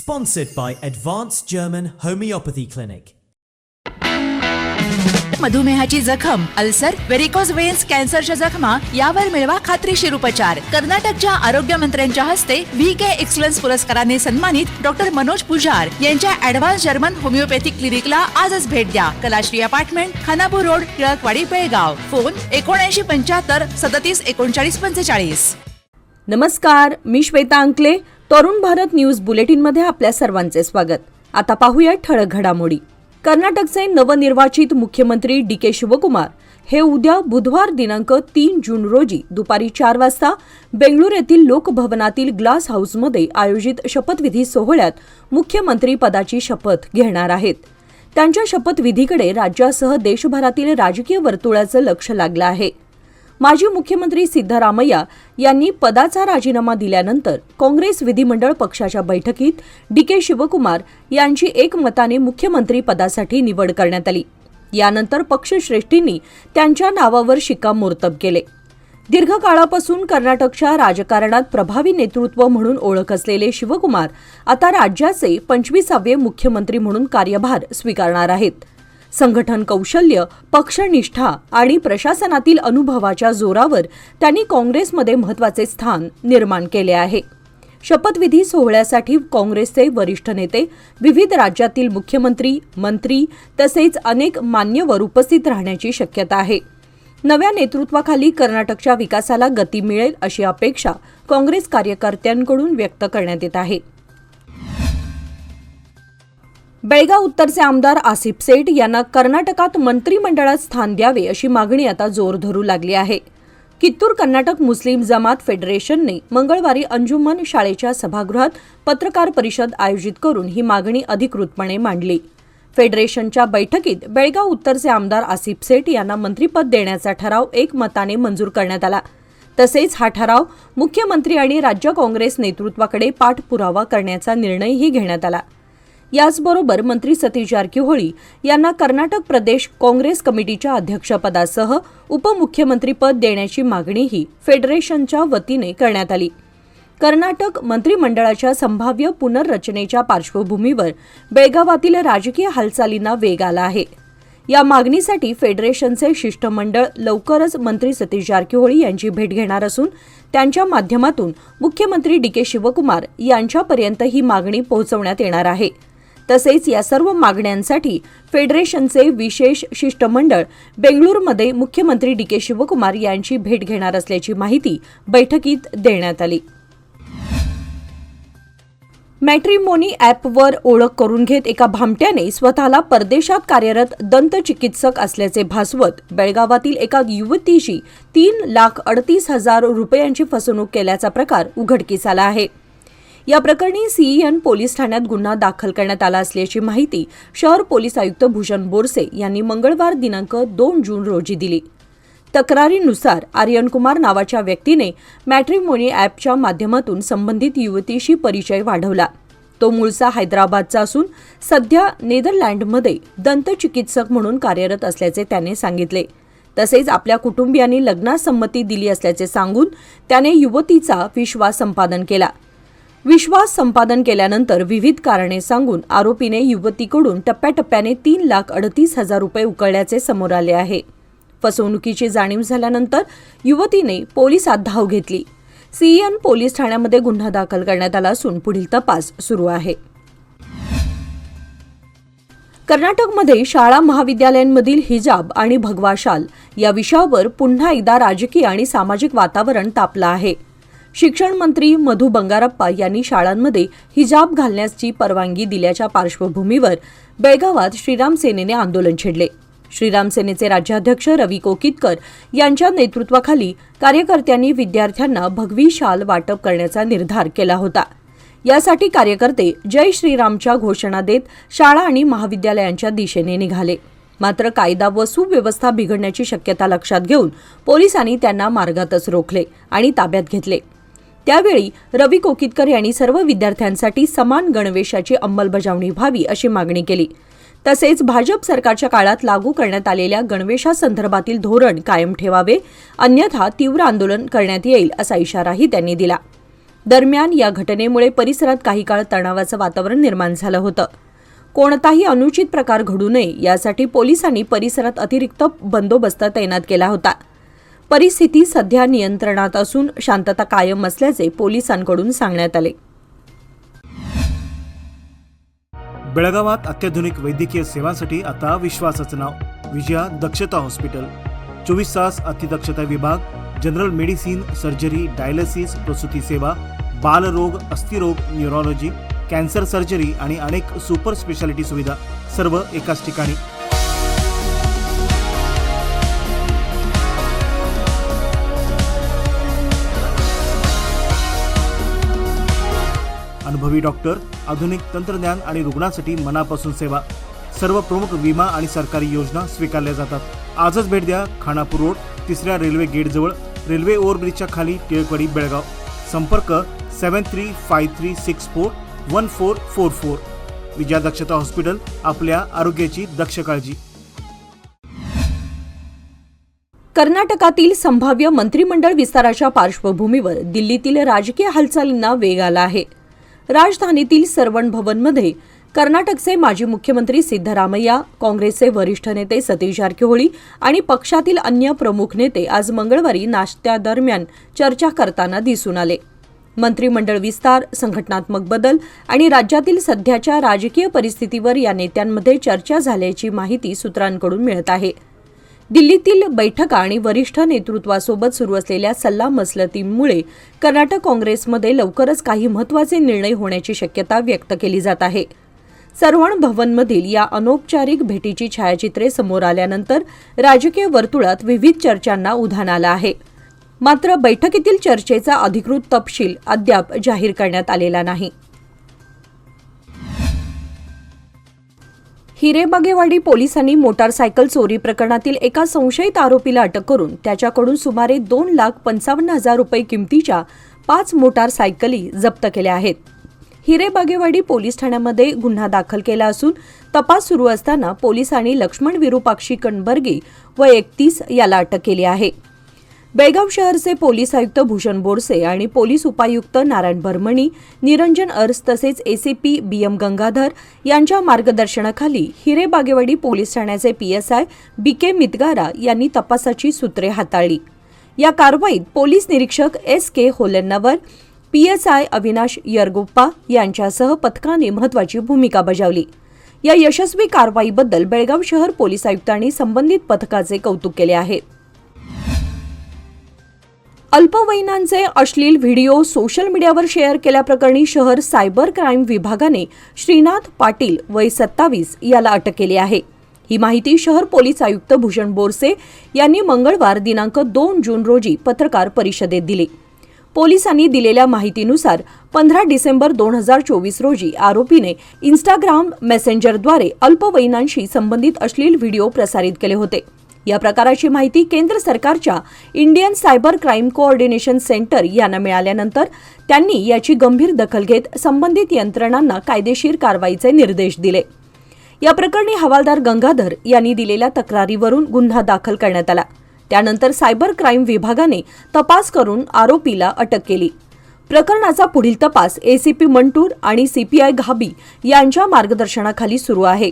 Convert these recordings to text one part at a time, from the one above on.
Sponsored by Advanced German Homeopathy Clinic. मधुमेहाची जखम, ulcer, varicose veins, कॅन्सरच्या जखमा यावर मिळवा खात्रीशीर उपचार. कर्नाटकच्या आरोग्य मंत्र्यांच्या हस्ते VK एक्सलन्स पुरस्काराने सन्मानित डॉक्टर मनोज पुजार यांच्या ॲडव्हान्स जर्मन होमिओपॅथिक क्लिनिकला आजच भेट द्या. Kalashree apartment, Khanapur road, Tilakwadi, Belgaum. Phone 7975 37 39 45. नमस्कार, मी श्वेता अंकले. तरुण भारत न्यूज बुलेटिनमध्ये आपल्या सर्वांचे स्वागत. आता पाहूया ठळक घडामोडी. कर्नाटकचे नवनिर्वाचित मुख्यमंत्री DK शिवकुमार हे उद्या बुधवार दिनांक 3 जून रोजी दुपारी 4 वाजता बेंगळूर येथील लोकभवनातील ग्लास हाऊसमध्ये आयोजित शपथविधी सोहळ्यात मुख्यमंत्री पदाची शपथ घेणार आहेत. त्यांच्या शपथविधीकडे राज्यासह देशभरातील राजकीय वर्तुळाचं लक्ष लागलं आहे. माजी मुख्यमंत्री सिद्धरामय्या यांनी पदाचा राजीनामा दिल्यानंतर काँग्रेस विधिमंडळ पक्षाच्या बैठकीत DK शिवकुमार यांची एकमताने मुख्यमंत्री पदासाठी निवड करण्यात आली. यानंतर पक्षश्रेष्ठींनी त्यांच्या नावावर शिक्कामोर्तब केले. दीर्घकाळापासून कर्नाटकच्या राजकारणात प्रभावी नेतृत्व म्हणून ओळख असलेले शिवकुमार आता राज्याचे 25वे मुख्यमंत्री म्हणून कार्यभार स्वीकारणार आहेत. संघटन कौशल्य, पक्षनिष्ठा आणि प्रशासनातील अनुभवाच्या जोरावर त्यांनी काँग्रेसमध्ये महत्त्वाचे स्थान निर्माण केले आहे. शपथविधी सोहळ्यासाठी काँग्रेसचे वरिष्ठ नेते, विविध राज्यातील मुख्यमंत्री, मंत्री तसेच अनेक मान्यवर उपस्थित राहण्याची शक्यता आहे. नव्या नेतृत्वाखाली कर्नाटकच्या विकासाला गती मिळेल अशी अपेक्षा काँग्रेस कार्यकर्त्यांकडून व्यक्त करण्यात येत आहे. बेळगाव उत्तरचे आमदार आसिफ सेठ यांना कर्नाटकात मंत्रिमंडळात स्थान द्यावे अशी मागणी आता जोर धरू लागली आहे. कित्तूर कर्नाटक मुस्लिम जमात फेडरेशनने मंगळवारी अंजुमन शाळेच्या सभागृहात पत्रकार परिषद आयोजित करून ही मागणी अधिकृतपणे मांडली. फेडरेशनच्या बैठकीत बेळगाव उत्तरचे आमदार आसिफ सेठ यांना मंत्रिपद देण्याचा ठराव एकमताने मंजूर करण्यात आला. तसेच हा ठराव मुख्यमंत्री आणि राज्य काँग्रेस नेतृत्वाकडे पाठपुरावा करण्याचा निर्णयही घेण्यात आला. याचबरोबर मंत्री सतीश जारकिहोळी यांना कर्नाटक प्रदेश काँग्रेस कमिटीच्या अध्यक्षपदासह उपमुख्यमंत्रीपद देण्याची मागणीही फेडरेशनच्या वतीने करण्यात आली. कर्नाटक मंत्रिमंडळाच्या संभाव्य पुनर्रचनेच्या पार्श्वभूमीवर बेळगावातील राजकीय हालचालींना वेग आला आहे. या मागणीसाठी फेडरेशनचे शिष्टमंडळ लवकरच मंत्री सतीश जारकिहोळी यांची भेट घेणार असून त्यांच्या माध्यमातून मुख्यमंत्री DK शिवकुमार यांच्यापर्यंत ही मागणी पोहोचवण्यात येणार आहे. तसेच या सर्व मागण्यांसाठी फेडरेशनचे विशेष शिष्टमंडळ बेंगळूरमध्ये मुख्यमंत्री DK शिवकुमार यांची भेट घेणार असल्याची माहिती बैठकीत देण्यात आली. मॅट्रिमोनी ॲपवर ओळख करून घेत एका भामट्याने स्वतःला परदेशात कार्यरत दंतचिकित्सक असल्याचे भासवत बेळगावातील एका युवतीची 3,38,000 रुपयांची फसवणूक केल्याचा प्रकार उघडकीस आला आहे. या प्रकरणी CEN पोलीस ठाण्यात गुन्हा दाखल करण्यात आला असल्याची माहिती शहर पोलीस आयुक्त भूषण बोरसे यांनी मंगळवार दिनांक 2 जून रोजी दिली. तक्रारीनुसार आर्यन कुमार नावाच्या व्यक्तीने मॅट्रिमोनी ॲपच्या माध्यमातून संबंधित युवतीशी परिचय वाढवला. तो मूळचा हैदराबादचा असून सध्या नेदरलँडमध्ये दंतचिकित्सक म्हणून कार्यरत असल्याचे त्याने सांगितले. तसेच आपल्या कुटुंबियांनी लग्नास संमती दिली असल्याचे सांगून त्याने युवतीचा विश्वास संपादन केला. विश्वास संपादन केल्यानंतर विविध कारणे सांगून आरोपीने युवतीकडून टप्प्याटप्प्याने 3,38,000 रुपये उकळल्याचे समोर आले आहे. फसवणुकीची जाणीव झाल्यानंतर युवतीने पोलिसात धाव घेतली. CEN पोलीस ठाण्यामध्ये गुन्हा दाखल करण्यात आला असून पुढील तपास सुरू आहे. कर्नाटकमध्ये शाळा महाविद्यालयांमधील हिजाब आणि भगवा शाल या विषयावर पुन्हा एकदा राजकीय आणि सामाजिक वातावरण तापलं आहे. शिक्षण मंत्री मधु बंगारप्पा यांनी शाळांमध्ये हिजाब घालण्याची परवानगी दिल्याच्या पार्श्वभूमीवर बेळगावात श्रीराम सेनेने आंदोलन छेडले. श्रीराम सेनेचे राज्याध्यक्ष रवी कोकितकर यांच्या नेतृत्वाखाली कार्यकर्त्यांनी विद्यार्थ्यांना भगवी शाल वाटप करण्याचा निर्धार केला होता. यासाठी कार्यकर्ते जय श्रीरामच्या घोषणा देत शाळा आणि महाविद्यालयांच्या दिशेने निघाले. मात्र कायदा व सुव्यवस्था बिघडण्याची शक्यता लक्षात घेऊन पोलिसांनी त्यांना मार्गातच रोखले आणि ताब्यात घेतले. त्यावेळी रवी कोकितकर यांनी सर्व विद्यार्थ्यांसाठी समान गणवेशाची अंमलबजावणी व्हावी अशी मागणी केली. तसेच भाजप सरकारच्या काळात लागू करण्यात आलेल्या गणवेशासंदर्भातील धोरण कायम ठेवावे, अन्यथा तीव्र आंदोलन करण्यात येईल असा इशाराही त्यांनी दिला. दरम्यान या घटनेमुळे परिसरात काही काळ तणावाचं वातावरण निर्माण झालं होतं. कोणताही अनुचित प्रकार घडू नये यासाठी पोलिसांनी परिसरात अतिरिक्त बंदोबस्त तैनात केला होता. परिस्थिती सध्या नियंत्रणात असून शांतता कायम असल्याचे पोलिसांकडून सांगण्यात आले. बेळगावात अत्याधुनिक वैद्यकीय सेवांसाठी आता विश्वासाचं नाव विजया दक्षता हॉस्पिटल. 24 तास अतिदक्षता विभाग, जनरल मेडिसिन, सर्जरी, डायलिसिस, प्रसूती सेवा, बालरोग, अस्थिरोग, न्यूरोलॉजी, कॅन्सर सर्जरी आणि अनेक सुपर स्पेशालिटी सुविधा सर्व एकाच ठिकाणी. अनुभवी डॉक्टर, आधुनिक तंत्रज्ञान आणि रुग्णांसाठी मनापासून सेवा. सर्व प्रमुख विमा आणि सरकारी योजना स्वीकारल्या जातात. आजच भेट द्या. खानापूर रोड, 3ऱ्या रेल्वे गेट जवळ, रेल्वे ओव्हरब्रिजच्या खाली, टिळकवाडी, बेळगाव. संपर्क 7353641444. विजया दक्षता हॉस्पिटल, आपल्या आरोग्याची दक्ष काळजी. कर्नाटकातील संभाव्य मंत्रिमंडळ विस्ताराच्या पार्श्वभूमीवर दिल्लीतील राजकीय हालचालींना वेग आला आहे. राजधानीतील सरवण भवनमध्ये कर्नाटकचे माजी मुख्यमंत्री सिद्धरामय्या, काँग्रेसचे वरिष्ठ नेते सतीश जारकिहोळी आणि पक्षातील अन्य प्रमुख नेते आज मंगळवारी नाश्त्यादरम्यान चर्चा करताना दिसून आले. मंत्रिमंडळ विस्तार, संघटनात्मक बदल आणि राज्यातील सध्याच्या राजकीय परिस्थितीवर या नेत्यांमध्ये चर्चा झाल्याची माहिती सूत्रांकडून मिळत आहे. दिल्लीतील बैठका आणि वरिष्ठ नेतृत्वासोबत सुरू असलेल्या सल्लामसलतीमुळे कर्नाटक काँग्रेसमध्ये लवकरच काही महत्त्वाचे निर्णय होण्याची शक्यता व्यक्त केली जात आहे. सरवण भवनमधील या अनौपचारिक भेटीची छायाचित्रे समोर आल्यानंतर राजकीय वर्तुळात विविध चर्चांना उधाण आलं आहे. मात्र बैठकीतील चर्चेचा अधिकृत तपशील अद्याप जाहीर करण्यात आलेला नाही. हिरेबागेवाडी पोलिसांनी मोटारसायकल चोरी प्रकरणातील एका संशयित आरोपीला अटक करून त्याच्याकडून सुमारे 2,55,000 रुपये किमतीच्या 5 मोटारसायकली जप्त केल्या आहेत. हिरेबागेवाडी पोलीस ठाण्यामध्ये गुन्हा दाखल केला असून तपास सुरू असताना पोलिसांनी लक्ष्मण विरुपाक्षी कणबर्गे व 31 याला अटक केली आहे. बेळगाव शहरचे पोलीस आयुक्त भूषण बोरसे आणि पोलीस उपायुक्त नारायण भरमणी, निरंजन अर्स तसेच एसीपी BM गंगाधर यांच्या मार्गदर्शनाखाली हिरेबागेवाडी पोलीस ठाण्याचे PSI BK मितगारा यांनी तपासाची सूत्रे हाताळली. या कारवाईत पोलीस निरीक्षक SK होलन्नवर, PSI अविनाश यरगोप्पा यांच्यासह पथकाने महत्त्वाची भूमिका बजावली. या यशस्वी कारवाईबद्दल बेळगाव शहर पोलीस आयुक्तांनी संबंधित पथकाचे कौतुक केले आहे. अल्पवयीनांचे अश्लील व्हिडिओ सोशल मीडियावर शेअर केल्याप्रकरणी शहर सायबर क्राईम विभागाने श्रीनाथ पाटील वय 27 याला अटक केली आहे. ही माहिती शहर पोलीस आयुक्त भूषण बोरसे यांनी मंगळवार दिनांक 2 जून रोजी पत्रकार परिषदेत दिली. पोलिसांनी दिलेल्या माहितीनुसार 15 डिसेंबर 2024 रोजी आरोपीने इंस्टाग्राम मेसेंजरद्वारे अल्पवयीनांशी संबंधित अश्लील व्हिडिओ प्रसारित केले होते. या प्रकाराची माहिती केंद्र सरकारच्या Indian cyber crime coordination centre यांना मिळाल्यानंतर त्यांनी याची गंभीर दखल घेत संबंधित यंत्रणांना कायदेशीर कारवाईचे निर्देश दिले. या प्रकरणी हवालदार गंगाधर यांनी दिलेल्या तक्रारीवरून गुन्हा दाखल करण्यात आला. त्यानंतर सायबर क्राईम विभागाने तपास करून आरोपीला अटक केली. प्रकरणाचा पुढील तपास ACP मंटूर आणि CPI घाबी यांच्या मार्गदर्शनाखाली सुरू आहे.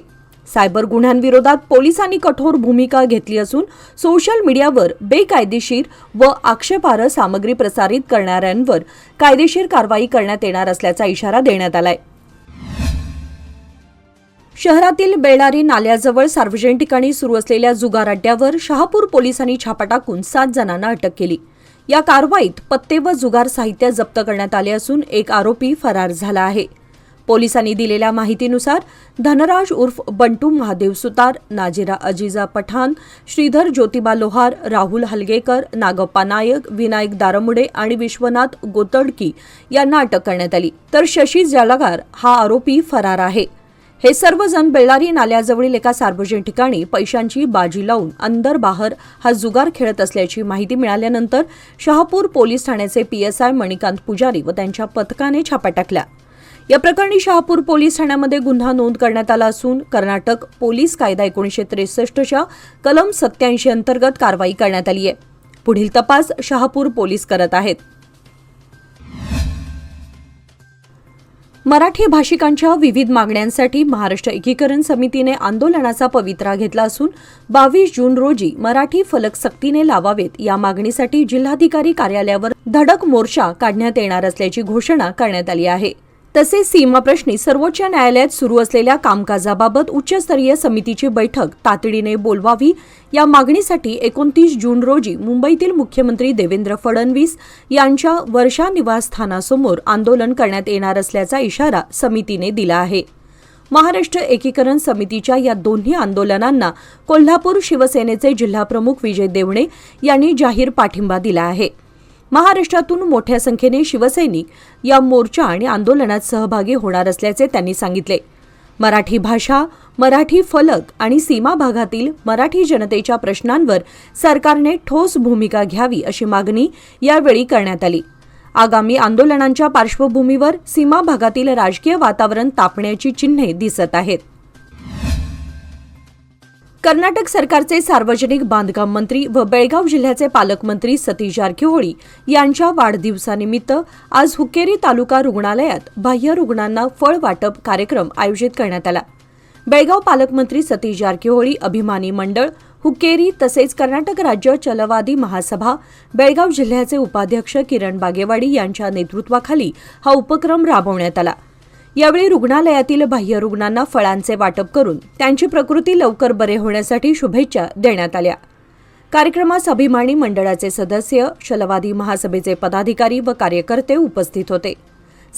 सायबर गुन्ह्यांविरोधात पोलिसांनी कठोर भूमिका घेतली असून सोशल मीडियावर बेकायदेशीर व आक्षेपार्ह सामग्री प्रसारित करणाऱ्यांवर कायदेशीर कारवाई करण्यात येणार असल्याचा इशारा देण्यात आलाय. शहरातील बेळारी नाल्याजवळ सार्वजनिक ठिकाणी सुरू असलेल्या जुगार अड्ड्यावर शहापूर पोलिसांनी छापा टाकून 7 जणांना अटक केली. या कारवाईत पत्ते व जुगार साहित्य जप्त करण्यात आले असून एक आरोपी फरार झाला आहे. पोलिसांनी दिलेल्या माहितीनुसार धनराज उर्फ बंटू महादेव सुतार, नाजिरा अजिजा पठाण, श्रीधर ज्योतिबा लोहार, राहुल हलगेकर, नागप्पा नायक, विनायक दारमुडे आणि विश्वनाथ गोतडकी यांना अटक करण्यात आली. तर शशी जलागार हा आरोपी फरार आहे. हे सर्वजण बेळारी नाल्याजवळील एका सार्वजनिक ठिकाणी पैशांची बाजी लावून अंदर बाहेर हा जुगार खेळत असल्याची माहिती मिळाल्यानंतर शहापूर पोलीस ठाण्याचे PSI मणिकांत पुजारी व त्यांच्या पथकाने छापा टाकला. या प्रकरणी शहापूर पोलीस ठाण्यामध्ये गुन्हा नोंद करण्यात आला असून कर्नाटक पोलीस कायदा 1963च्या कलम 87 अंतर्गत कारवाई करण्यात आली आहे. पुढील तपास शहापूर पोलीस करत आहेत. मराठी भाषिकांच्या विविध मागण्यांसाठी महाराष्ट्र एकीकरण समितीने आंदोलनाचा पवित्रा घेतला असून 22 जून रोजी मराठी फलक सक्तीने लावावेत या मागणीसाठी जिल्हाधिकारी कार्यालयावर धडक मोर्चा काढण्यात येणार असल्याची घोषणा करण्यात आली आहे. तसेच सीमाप्रश्नी सर्वोच्च न्यायालयात सुरू असलेल्या कामकाजाबाबत उच्चस्तरीय समितीची बैठक तातडीने बोलवावी या मागणीसाठी 29 जून रोजी मुंबईतील मुख्यमंत्री देवेंद्र फडणवीस यांच्या वर्षा निवासस्थानासमोर आंदोलन करण्यात येणार असल्याचा इशारा समितीने दिला आहे. महाराष्ट्र एकीकरण समितीच्या या दोन्ही आंदोलनांना कोल्हापूर शिवसेनेचे जिल्हाप्रमुख विजय देवणे यांनी जाहीर पाठिंबा दिला आहे. महाराष्ट्रातून मोठ्या संख्येने शिवसैनिक या मोर्चा आणि आंदोलनात सहभागी होणार असल्याचे त्यांनी सांगितले. मराठी भाषा, मराठी फलक आणि सीमा भागातील मराठी जनतेच्या प्रश्नांवर सरकारने ठोस भूमिका घ्यावी अशी मागणी यावेळी करण्यात आली. आगामी आंदोलनांच्या पार्श्वभूमीवर सीमा भागातील राजकीय वातावरण तापण्याची चिन्हे दिसत आहेत. कर्नाटक सरकारचे सार्वजनिक बांधकाम मंत्री व बेळगाव जिल्ह्याचे पालकमंत्री सतीश जारकिहोळी यांच्या वाढदिवसानिमित्त आज हुक्केरी तालुका रुग्णालयात बाह्य रुग्णांना फळ वाटप कार्यक्रम आयोजित करण्यात आला. बेळगाव पालकमंत्री सतीश जारकिहोळी अभिमानी मंडळ हुक्केरी तसेच कर्नाटक राज्य चलवादी महासभा बेळगाव जिल्ह्याचे उपाध्यक्ष किरण बागेवाडी यांच्या नेतृत्वाखाली हा उपक्रम राबवण्यात आला. यावेळी रुग्णालयातील बाह्य रुग्णांना फळांचे वाटप करून त्यांची प्रकृती लवकर बरे होण्यासाठी शुभेच्छा देण्यात आल्या. कार्यक्रमास अभिमानी मंडळाचे सदस्य, चलवादी महासभेचे पदाधिकारी व कार्यकर्ते उपस्थित होते.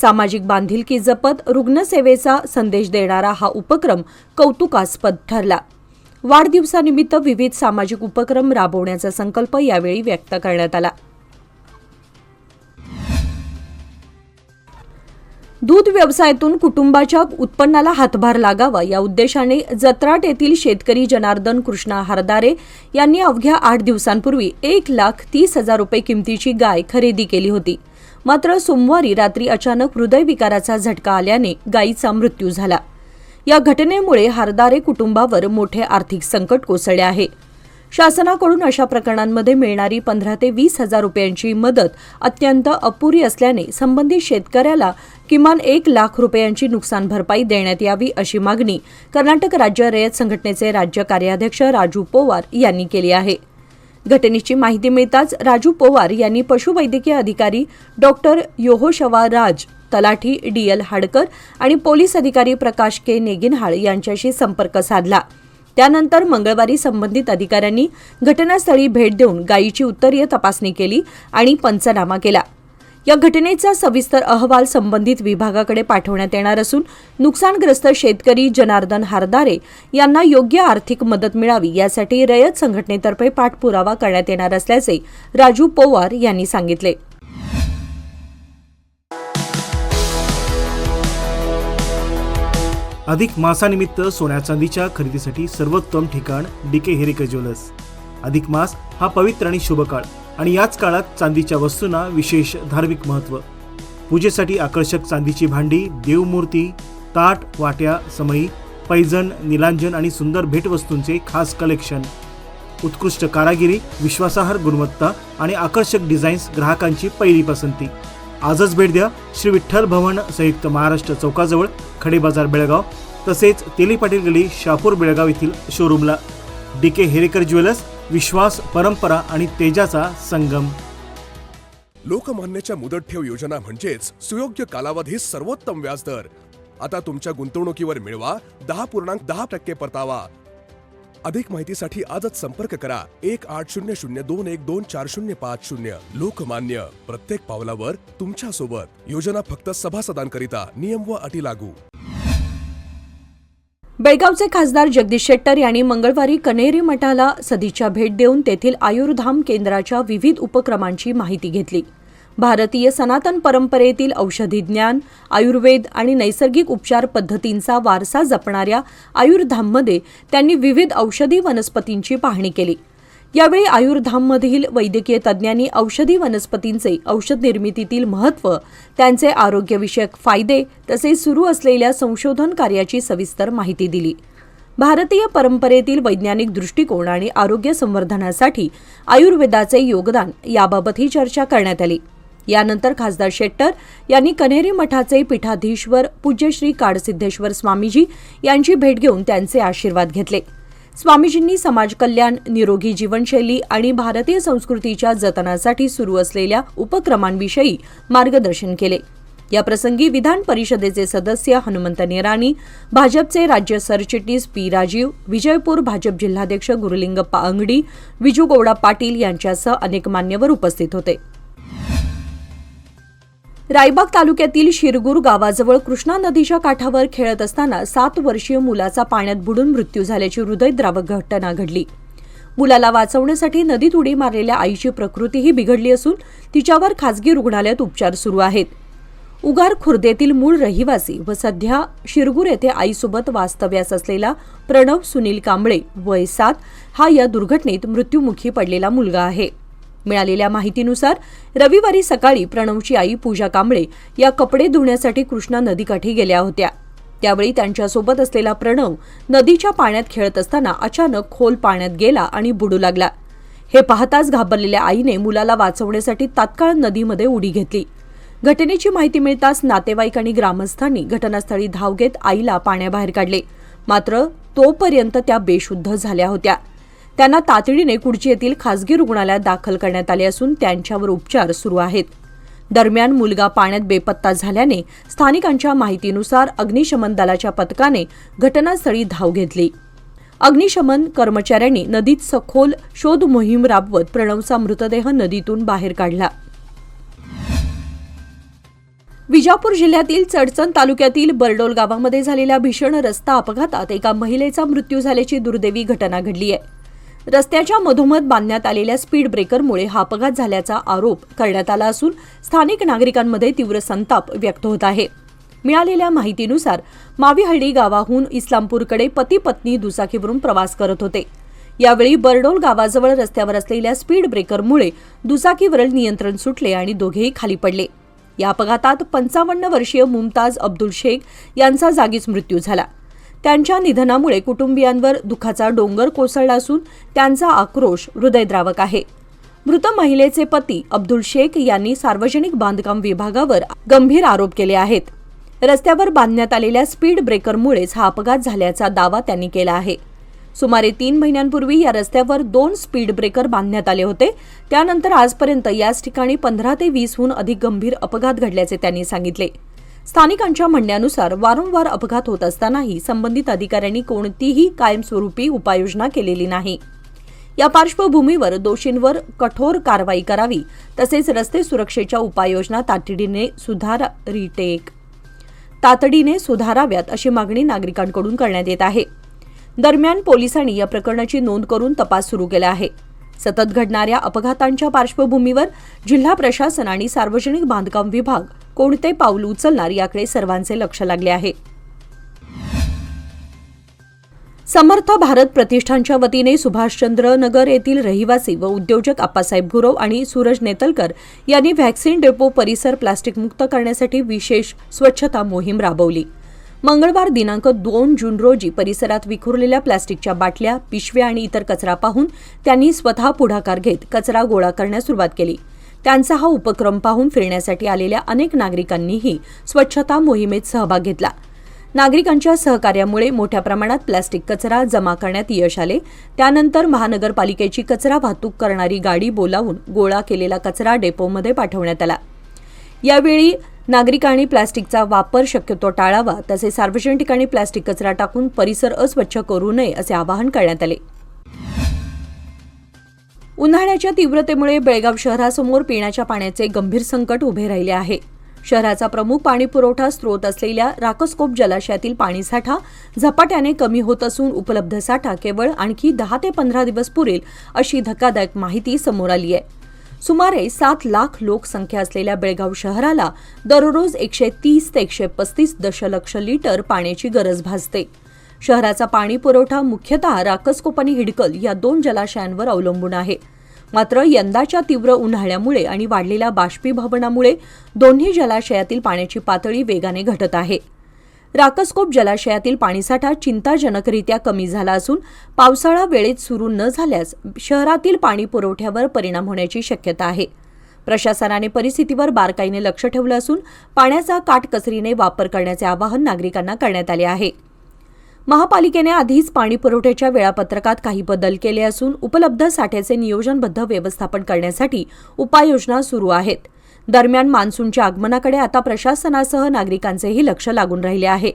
सामाजिक बांधिलकी जपत रुग्णसेवेचा संदेश देणारा हा उपक्रम कौतुकास्पद ठरला. वाढदिवसानिमित्त विविध सामाजिक उपक्रम राबवण्याचा संकल्प यावेळी व्यक्त करण्यात आला. दूध व्यवसायातून कुटुंबाच्या उत्पन्नाला हातभार लागावा या उद्देशाने जत्राट येथील शेतकरी जनार्दन कृष्णा हरदारे यांनी अवघ्या 8 दिवसांपूर्वी 1,30,000 रुपये किमतीची गाय खरेदी केली होती. मात्र सोमवारी रात्री अचानक हृदयविकाराचा झटका आल्याने गायीचा मृत्यू झाला. या घटनेमुळे हरदारे कुटुंबावर मोठे आर्थिक संकट कोसळले आहे. शासनाकडून अशा प्रकरणांमध्ये मिळणारी 15,000 ते 20,000 रुपयांची मदत अत्यंत अपुरी असल्याने संबंधित शेतकऱ्याला किमान 1,00,000 रुपयांची नुकसान भरपाई देण्यात यावी अशी मागणी कर्नाटक राज्य रयत संघटनेचे राज्य कार्याध्यक्ष राजू पोवार यांनी केली आहे. घटनेची माहिती मिळताच राजू पोवार यांनी पशुवैद्यकीय अधिकारी डॉक्टर योहोशवा राज, तलाठी DL हाडकर आणि पोलीस अधिकारी प्रकाश के नेगिनहाळ यांच्याशी संपर्क साधला. त्यानंतर मंगळवारी संबंधित अधिकाऱ्यांनी घटनास्थळी भेट देऊन गायीची उत्तरीय तपासणी केली आणि पंचनामा केला. या घटनेचा सविस्तर अहवाल संबंधित विभागाकडे पाठवण्यात येणार असून नुकसानग्रस्त शेतकरी जनार्दन हरदारे यांना योग्य आर्थिक मदत मिळावी यासाठी रयत संघटनेतर्फे पाठपुरावा करण्यात येणार असल्याचे राजू पोवार यांनी सांगितले. अधिक मासानिमित्त सोन्या चांदीच्या खरेदीसाठी सर्वोत्तम ठिकाण DK हेरेकर ज्वेलर्स. अधिक मास हा पवित्र आणि शुभ काळ आणि याच काळात चांदीच्या वस्तूंना विशेष धार्मिक महत्त्व. पूजेसाठी आकर्षक चांदीची भांडी, देवमूर्ती, ताट, वाट्या, समई, पैजण, निलांजन आणि सुंदर भेटवस्तूंचे खास कलेक्शन. उत्कृष्ट कारागिरी, विश्वासार्ह गुणवत्ता आणि आकर्षक डिझाईन्स ग्राहकांची पहिली पसंती. आजच भेट द्या श्री विठ्ठल भवन संयुक्त महाराष्ट्र चौकाजवळ खडे बाजार बेळगाव, तसेच तेली पाटील गली शापूर बेळगाव येथील शोरूमला. DK हेरेकर ज्वेलर्स, विश्वास, परंपरा आणि तेजाचा संगम. लोकमान्यच्या मुदत ठेव योजना म्हणजेच सुयोग्य कालावधी सर्वोत्तम व्याजदर. आता तुमच्या गुंतवणुकीवर मिळवा 10.10% परतावा. अधिक माहितीसाठी आजच संपर्क करा 1800212405. लोकमान्य, प्रत्येक पावलावर तुमच्या सोबत. योजना फक्त सभासदांकरिता. नियम व अटी लागू. बेळगावचे खासदार जगदीश शेट्टर यांनी मंगळवारी कनेरी मठाला सदिच्छा भेट देऊन तेथील आयुर्धाम केंद्राच्या विविध उपक्रमांची माहिती घेतली. भारतीय सनातन परंपरेतील औषधी ज्ञान, आयुर्वेद आणि नैसर्गिक उपचार पद्धतींचा वारसा जपणाऱ्या आयुर्धाममध्ये त्यांनी विविध औषधी वनस्पतींची पाहणी केली. यावेळी आयुर्धाममधील वैद्यकीय तज्ज्ञांनी औषधी वनस्पतींचे औषध निर्मितीतील महत्त्व, त्यांचे आरोग्यविषयक फायदे तसेच सुरू असलेल्या संशोधन कार्याची सविस्तर माहिती दिली. भारतीय परंपरेतील वैज्ञानिक दृष्टिकोन आणि आरोग्य संवर्धनासाठी आयुर्वेदाचे योगदान याबाबतही चर्चा करण्यात आली. यानंतर खासदार शेट्टर यांनी कन्हेरी मठाचे पीठाधीश्वर पूज्य श्री काडसिद्धेश्वर स्वामीजी यांची भेट घेऊन त्यांचे आशीर्वाद घेतले. स्वामीजींनी समाज कल्याण, निरोगी जीवनशैली आणि भारतीय संस्कृतीच्या जतनासाठी सुरू असलेल्या उपक्रमांविषयी मार्गदर्शन केले. याप्रसंगी विधान परिषदेचे सदस्य हनुमंत नेराणी, भाजपचे राज्य सरचिटणीस पी. राजीव, विजयपूर भाजप जिल्हाध्यक्ष गुरुलिंगप्पा अंगडी, विजूगौडा पाटील यांच्यासह अनेक मान्यवर उपस्थित होते. रायबाग तालुक्यातील शिरगूर गावाजवळ कृष्णा नदीच्या काठावर खेळत असताना 7 वर्षीय मुलाचा पाण्यात बुडून मृत्यू झाल्याची हृदयद्रावक घटना घडली. मुलाला वाचवण्यासाठी नदीत उडी मारलेल्या आईची प्रकृतीही बिघडली असून तिच्यावर खासगी रुग्णालयात उपचार सुरू आहेत. उगार खुर्देतील मूळ रहिवासी व सध्या शिरगूर येथे आईसोबत वास्तव्यास असलेला प्रणव सुनील कांबळे वय 7 हा या दुर्घटनेत मृत्युमुखी पडलेला मुलगा आहे. मिळालेल्या माहितीनुसार रविवारी सकाळी प्रणवची आई पूजा कांबळे या कपडे धुण्यासाठी कृष्णा नदीकाठी गेल्या होत्या. त्यावेळी त्यांच्यासोबत असलेला प्रणव नदीच्या पाण्यात खेळत असताना अचानक खोल पाण्यात गेला आणि बुडू लागला. हे पाहताच घाबरलेल्या आईने मुलाला वाचवण्यासाठी तात्काळ नदीमध्ये उडी घेतली. घटनेची माहिती मिळताच नातेवाईक आणि ग्रामस्थांनी घटनास्थळी धाव घेत आईला पाण्याबाहेर काढले. मात्र तोपर्यंत त्या बेशुद्ध झाल्या होत्या. त्यांना तातडीने कुडची येथील खासगी रुग्णालयात दाखल करण्यात आले असून त्यांच्यावर उपचार सुरू आहेत. दरम्यान मुलगा पाण्यात बेपत्ता झाल्याने स्थानिकांच्या माहितीनुसार अग्निशमन दलाच्या पथकाने घटनास्थळी धाव घेतली. अग्निशमन कर्मचाऱ्यांनी नदीत सखोल शोध मोहीम राबवत प्रणवचा मृतदेह नदीतून बाहेर काढला. विजापूर जिल्ह्यातील चडचण तालुक्यातील बरडोल गावामध्ये झालेल्या भीषण रस्ता अपघातात एका महिलेचा मृत्यू झाल्याची दुर्दैवी घटना घडली आहे. रस्त्याच्या मधोमध बांधण्यात आलेल्या स्पीड ब्रेकरमुळे हा अपघात झाल्याचा आरोप करण्यात आला असून स्थानिक नागरिकांमध्ये तीव्र संताप व्यक्त होत आहे. मिळालेल्या माहितीनुसार मावीहळ्ळी गावाहून इस्लामपूरकडे पती पत्नी दुचाकीवरून प्रवास करत होते. यावेळी बरडोल गावाजवळ रस्त्यावर असलेल्या स्पीड ब्रेकरमुळे दुचाकीवरील नियंत्रण सुटले आणि दोघेही खाली पडले. या अपघातात 55 वर्षीय मुमताज अब्दुल शेख यांचा जागीच मृत्यू झाला. त्यांच्या निधनामुळे कुटुंबियांवर दुःखाचा डोंगर कोसळला असून त्यांचा आक्रोश हृदयद्रावक आहे. मृत महिलेचे पती अब्दुल शेख यांनी सार्वजनिक बांधकाम विभागावर गंभीर आरोप केले आहेत. रस्त्यावर बांधण्यात आलेल्या स्पीड ब्रेकरमुळेच हा अपघात झाल्याचा दावा त्यांनी केला आहे. सुमारे 3 महिन्यांपूर्वी या रस्त्यावर 2 स्पीड ब्रेकर बांधण्यात आले होते. त्यानंतर आजपर्यंत याच ठिकाणी 15 ते 20हून अधिक गंभीर अपघात घडल्याचे त्यांनी सांगितले. स्थानिकांच्या म्हणण्यानुसार वारंवार अपघात होत असतानाही संबंधित अधिकाऱ्यांनी कोणतीही कायमस्वरूपी उपाययोजना केलेली नाही. या पार्श्वभूमीवर दोषींवर कठोर कारवाई करावी तसेच रस्ते सुरक्षेच्या उपाययोजना तातडीने सुधाराव्यात अशी मागणी नागरिकांकडून करण्यात येत आहे. दरम्यान पोलिसांनी या प्रकरणाची नोंद करून तपास सुरू केला आहे. सतत घडणाऱ्या अपघातांच्या पार्श्वभूमीवर जिल्हा प्रशासन आणि सार्वजनिक बांधकाम विभाग कोणते पाऊल उचलणार याकडे सर्वांचे लक्ष लागले आहे. समर्थ भारत प्रतिष्ठानच्या वतीने सुभाषचंद्र नगर येथील रहिवासी व उद्योजक आप्पासाहेब गुरव आणि सूरज नेतलकर यांनी व्हॅक्सिन डेपो परिसर प्लास्टिक मुक्त करण्यासाठी विशेष स्वच्छता मोहीम राबवली. मंगळवार दिनांक 2 जून रोजी परिसरात विखुरलेल्या प्लास्टिकच्या बाटल्या, पिशव्या आणि इतर कचरा पाहून त्यांनी स्वतः पुढाकार घेत कचरा गोळा करण्यास सुरुवात केली. त्यांचा हा उपक्रम पाहून फिरण्यासाठी आलेल्या अनेक नागरिकांनीही स्वच्छता मोहिमेत सहभाग घेतला. नागरिकांच्या सहकार्यामुळे मोठ्या प्रमाणात प्लास्टिक कचरा जमा करण्यात यश आले. त्यानंतर महानगरपालिकेची कचरा वाहतूक करणारी गाडी बोलावून गोळा केलेला कचरा डेपोमध्ये पाठवण्यात आला. यावेळी नागरिकांनी प्लास्टिकचा वापर शक्यतो टाळावा तसेच सार्वजनिक ठिकाणी प्लास्टिक कचरा टाकून परिसर अस्वच्छ करू नये असे आवाहन करण्यात आले. उन्हाळ्याच्या तीव्रतेमुळे बेळगाव शहरासमोर पिण्याच्या पाण्याचे गंभीर संकट उभे राहिले आहे. शहराचा प्रमुख पाणीपुरवठा स्रोत असलेल्या राकसकोप जलाशयातील पाणीसाठा झपाट्याने कमी होत असून उपलब्ध साठा केवळ आणखी 10 ते 15 दिवस पुरेल अशी धक्कादायक माहिती समोर आली आहे. सुमारे 7 लाख लोकसंख्या असलेल्या बेळगाव शहराला दररोज 130 ते 135 दशलक्ष लिटर पाण्याची गरज भासते. शहराचा पाणी पुरवठा मुख्यतः राकसकोप आणि हिडकल या 2 जलाशयांवर अवलंबून आहे. मात्र यंदाच्या तीव्र उन्हाळ्यामुळे आणि वाढलेल्या बाष्पीभवनामुळे दोन्ही जलाशयातील पाण्याची पातळी वेगाने घटत आहे. राकसकोप जलाशयातील पाणीसाठा चिंताजनकरित्या कमी झाला असून पावसाळा वेळेत सुरू न झाल्यास शहरातील पाणी पुरवठ्यावर परिणाम होण्याची शक्यता आहे. प्रशासनाने परिस्थितीवर बारकाईने लक्ष ठेवलं असून पाण्याचा काटकसरीने वापर करण्याचे आवाहन नागरिकांना करण्यात आले आहे. महापालिकेने आधीच पाणी पुरवठ्याच्या वेळापत्रकात काही बदल केले असून उपलब्ध साठ्याचे नियोजनबद्ध व्यवस्थापन करण्यासाठी उपाययोजना सुरू आहेत. दरम्यान मान्सूनच्या आगमनाकडे आता प्रशासनासह नागरिकांचेही लक्ष लागून राहिले आहे.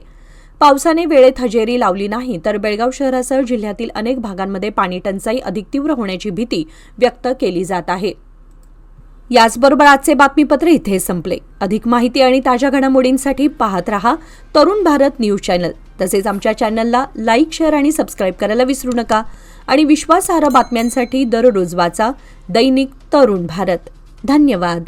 पावसाने वेळेत हजेरी लावली नाही तर बेळगाव शहरासह जिल्ह्यातील अनेक भागांमध्ये पाणी टंचाई अधिक तीव्र होण्याची भीती व्यक्त केली जात आहे. याचबरोबर आजचे बातमीपत्र इथे संपले. अधिक माहिती आणि ताज्या घडामोडींसाठी पाहत रहा तरुण भारत न्यूज चॅनल. तसेच आमच्या चॅनलला लाईक, शेअर आणि सबस्क्राईब करायला विसरू नका. आणि विश्वासार्ह बातम्यांसाठी दररोज वाचा दैनिक तरुण भारत. धन्यवाद.